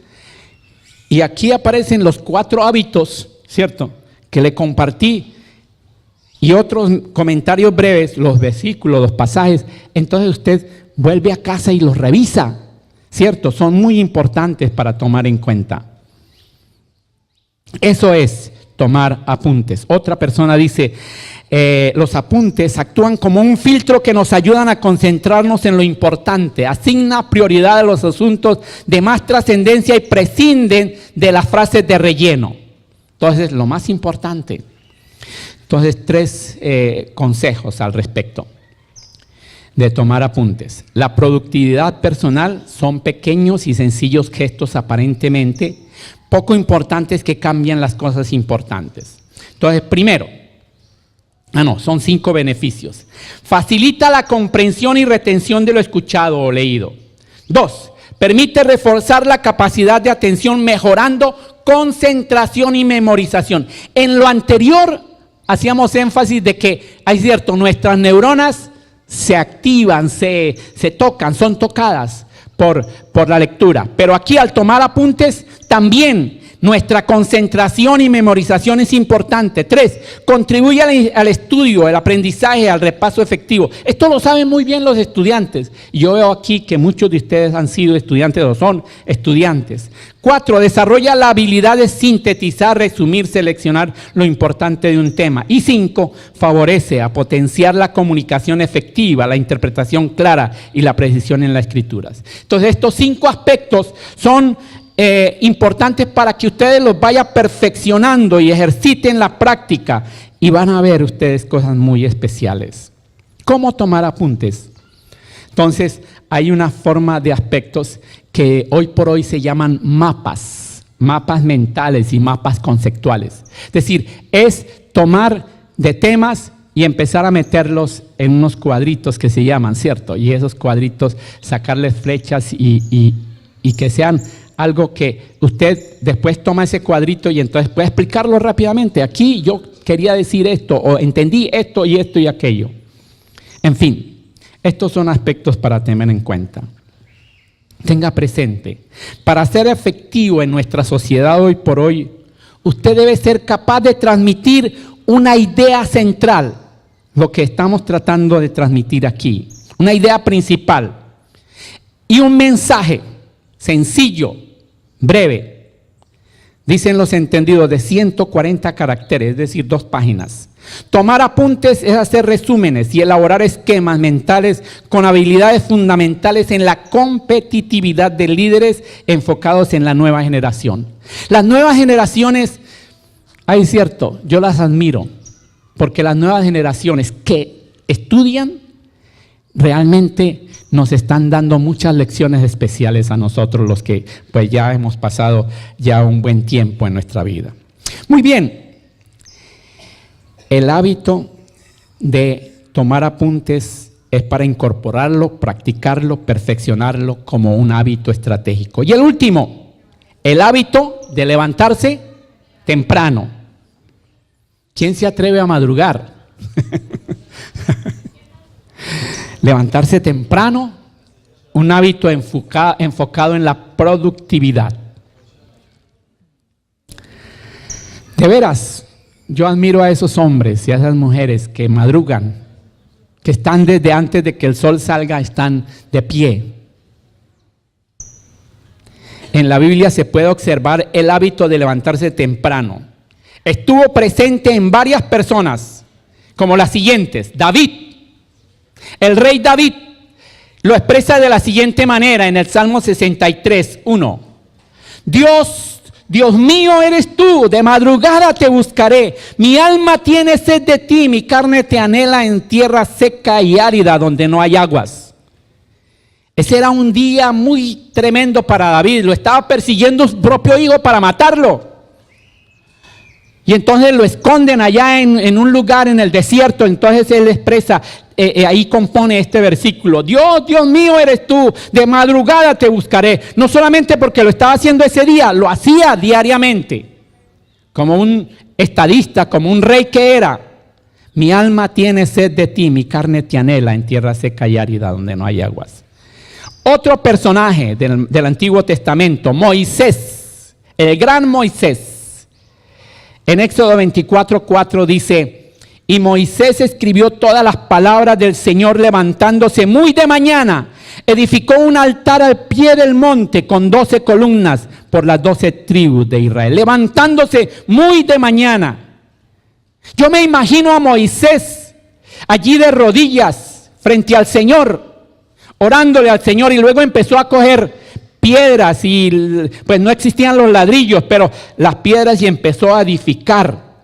y aquí aparecen los 4 hábitos, ¿cierto?, que le compartí, y otros comentarios breves, los versículos, los pasajes, entonces usted vuelve a casa y los revisa, ¿cierto? Son muy importantes para tomar en cuenta. Eso es tomar apuntes. Otra persona dice, los apuntes actúan como un filtro que nos ayudan a concentrarnos en lo importante, asigna prioridad a los asuntos de más trascendencia y prescinden de las frases de relleno. Entonces, lo más importante. Entonces, 3 consejos al respecto de tomar apuntes. La productividad personal son pequeños y sencillos gestos aparentemente poco importantes que cambian las cosas importantes. Entonces, primero, son 5 beneficios. Facilita la comprensión y retención de lo escuchado o leído. 2, permite reforzar la capacidad de atención mejorando concentración y memorización. En lo anterior hacíamos énfasis de que hay cierto, nuestras neuronas se activan, se tocan, son tocadas por la lectura. Pero aquí al tomar apuntes también nuestra concentración y memorización es importante. 3, contribuye al estudio, al aprendizaje, al repaso efectivo. Esto lo saben muy bien los estudiantes. Yo veo aquí que muchos de ustedes han sido estudiantes o son estudiantes. 4, desarrolla la habilidad de sintetizar, resumir, seleccionar lo importante de un tema. Y 5, favorece a potenciar la comunicación efectiva, la interpretación clara y la precisión en las escrituras. Entonces, estos 5 aspectos son importantes para que ustedes los vayan perfeccionando y ejerciten la práctica y van a ver ustedes cosas muy especiales. ¿Cómo tomar apuntes? Entonces, hay una forma de aspectos que hoy por hoy se llaman mapas mentales y mapas conceptuales. Es decir, es tomar de temas y empezar a meterlos en unos cuadritos que se llaman, ¿cierto? Y esos cuadritos sacarles flechas y que sean algo que usted después toma ese cuadrito y entonces puede explicarlo rápidamente. Aquí yo quería decir esto, o entendí esto y esto y aquello. En fin, estos son aspectos para tener en cuenta. Tenga presente, para ser efectivo en nuestra sociedad hoy por hoy, usted debe ser capaz de transmitir una idea central, lo que estamos tratando de transmitir aquí, una idea principal y un mensaje sencillo, breve, dicen los entendidos, de 140 caracteres, es decir, 2 páginas. Tomar apuntes es hacer resúmenes y elaborar esquemas mentales con habilidades fundamentales en la competitividad de líderes enfocados en la nueva generación. Las nuevas generaciones, es cierto, yo las admiro, porque las nuevas generaciones que estudian realmente nos están dando muchas lecciones especiales a nosotros, los que pues ya hemos pasado ya un buen tiempo en nuestra vida. Muy bien, el hábito de tomar apuntes es para incorporarlo, practicarlo, perfeccionarlo como un hábito estratégico. Y el último, el hábito de levantarse temprano. ¿Quién se atreve a madrugar? Levantarse temprano, un hábito enfocado en la productividad. De veras, yo admiro a esos hombres y a esas mujeres que madrugan, que están desde antes de que el sol salga, están de pie. En la Biblia se puede observar el hábito de levantarse temprano. Estuvo presente en varias personas, como las siguientes. David. El rey David lo expresa de la siguiente manera en el Salmo 63, 1. Dios mío eres tú, de madrugada te buscaré. Mi alma tiene sed de ti, mi carne te anhela en tierra seca y árida donde no hay aguas. Ese era un día muy tremendo para David. Lo estaba persiguiendo su propio hijo para matarlo. Y entonces lo esconden allá en un lugar en el desierto. Entonces él expresa, ahí compone este versículo. Dios mío eres tú, de madrugada te buscaré. No solamente porque lo estaba haciendo ese día, lo hacía diariamente. Como un estadista, como un rey que era. Mi alma tiene sed de ti, mi carne te anhela en tierra seca y árida donde no hay aguas. Otro personaje del Antiguo Testamento, Moisés, el gran Moisés. En Éxodo 24:4 dice: y Moisés escribió todas las palabras del Señor levantándose muy de mañana. Edificó un altar al pie del monte con 12 columnas por las 12 tribus de Israel. Levantándose muy de mañana. Yo me imagino a Moisés allí de rodillas frente al Señor, orándole al Señor, y luego empezó a coger piedras y pues no existían los ladrillos, pero las piedras, y empezó a edificar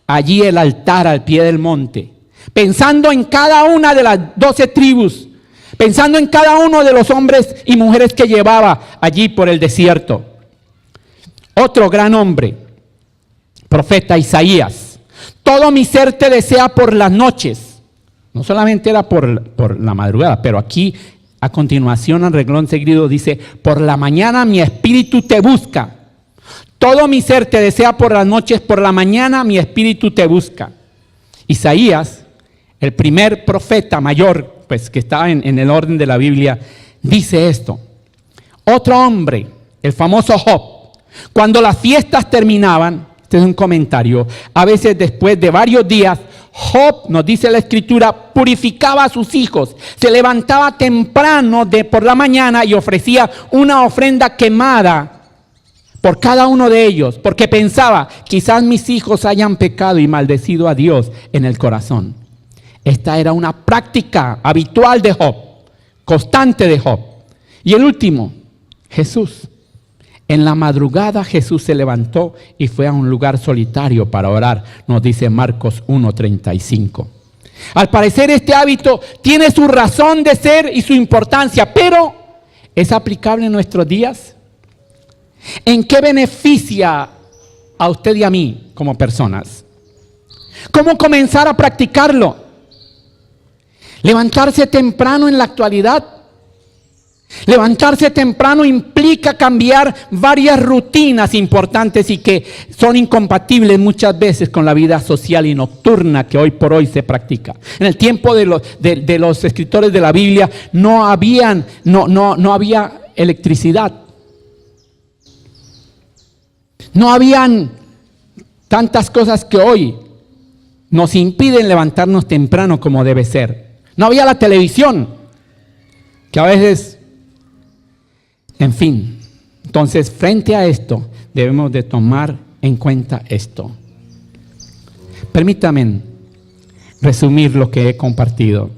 allí el altar al pie del monte, pensando en cada una de las 12 tribus, pensando en cada uno de los hombres y mujeres que llevaba allí por el desierto. Otro gran hombre, profeta Isaías. Todo mi ser te desea por las noches. No solamente era por la madrugada, pero aquí a continuación, al renglón seguido, dice: por la mañana mi espíritu te busca. Todo mi ser te desea por las noches, por la mañana mi espíritu te busca. Isaías, el primer profeta mayor, pues que estaba en el orden de la Biblia, dice esto. Otro hombre, el famoso Job, cuando las fiestas terminaban, este es un comentario, a veces después de varios días, Job, nos dice la Escritura, purificaba a sus hijos, se levantaba temprano por la mañana y ofrecía una ofrenda quemada por cada uno de ellos, porque pensaba: quizás mis hijos hayan pecado y maldecido a Dios en el corazón. Esta era una práctica habitual de Job, constante de Job. Y el último, Jesús. En la madrugada Jesús se levantó y fue a un lugar solitario para orar, nos dice Marcos 1:35. Al parecer este hábito tiene su razón de ser y su importancia, pero ¿es aplicable en nuestros días? ¿En qué beneficia a usted y a mí como personas? ¿Cómo comenzar a practicarlo? ¿Levantarse temprano en la actualidad? Levantarse temprano implica cambiar varias rutinas importantes y que son incompatibles muchas veces con la vida social y nocturna que hoy por hoy se practica. En el tiempo de los escritores de la Biblia no había electricidad. No habían tantas cosas que hoy nos impiden levantarnos temprano como debe ser. No había la televisión, que a veces... En fin, entonces frente a esto debemos de tomar en cuenta esto. Permítanme resumir lo que he compartido.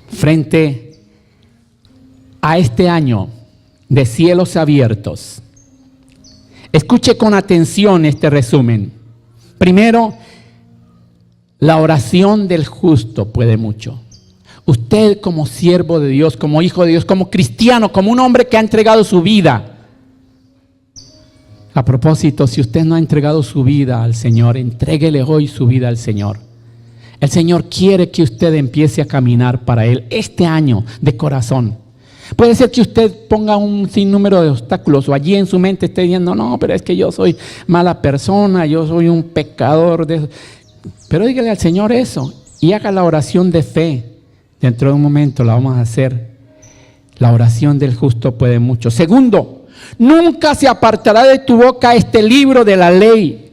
Frente a este año de cielos abiertos, escuche con atención este resumen. Primero, la oración del justo puede mucho. Usted como siervo de Dios, como hijo de Dios, como cristiano, como un hombre que ha entregado su vida. A propósito, si usted no ha entregado su vida al Señor, entréguele hoy su vida al Señor. El Señor quiere que usted empiece a caminar para Él este año de corazón. Puede ser que usted ponga un sinnúmero de obstáculos o allí en su mente esté diciendo: no, pero es que yo soy mala persona, yo soy un pecador. Pero dígale al Señor eso y haga la oración de fe. Dentro de un momento la vamos a hacer. La oración del justo puede mucho. Segundo, nunca se apartará de tu boca este libro de la ley.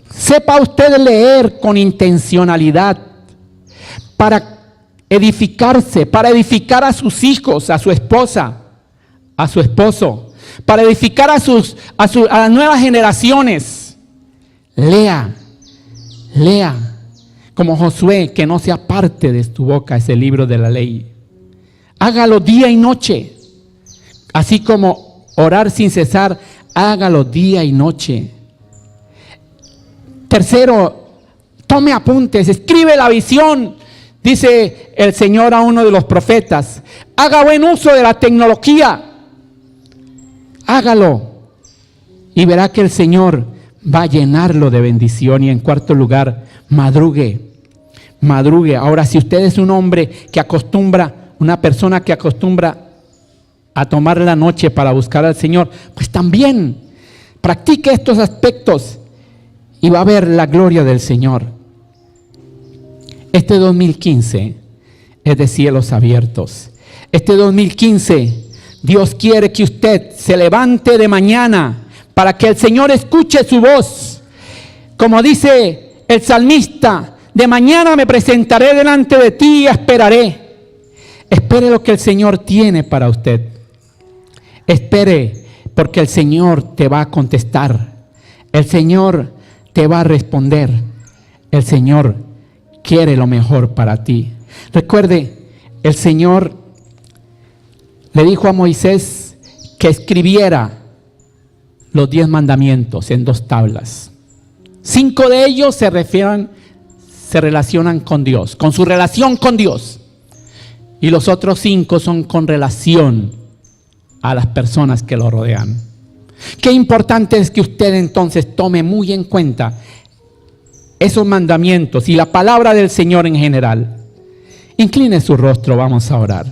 Sepa usted leer con intencionalidad para edificarse, para edificar a sus hijos, a su esposa, a su esposo, para edificar a las nuevas generaciones. Lea como Josué, que no se aparte de tu boca ese libro de la ley. Hágalo día y noche, así como orar sin cesar, hágalo día y noche. Tercero, tome apuntes, escribe la visión. Dice el Señor a uno de los profetas: haga buen uso de la tecnología, hágalo y verá que el Señor va a llenarlo de bendición. Y en cuarto lugar, madrugue. Ahora, si usted es un hombre que acostumbra, una persona que acostumbra a tomar la noche para buscar al Señor, pues también practique estos aspectos y va a ver la gloria del Señor. Este 2015 es de cielos abiertos. Este 2015 Dios quiere que usted se levante de mañana para que el Señor escuche su voz. Como dice el salmista, de mañana me presentaré delante de ti y esperaré. Espere lo que el Señor tiene para usted. Espere, porque el Señor te va a contestar. El Señor te va a responder. El Señor quiere lo mejor para ti. Recuerde, el Señor le dijo a Moisés que escribiera los 10 mandamientos en 2 tablas. 5 de ellos se relacionan con Dios, con su relación con Dios. Y los otros 5 son con relación a las personas que lo rodean. Qué importante es que usted entonces tome muy en cuenta esos mandamientos y la palabra del Señor en general. Incline su rostro, vamos a orar.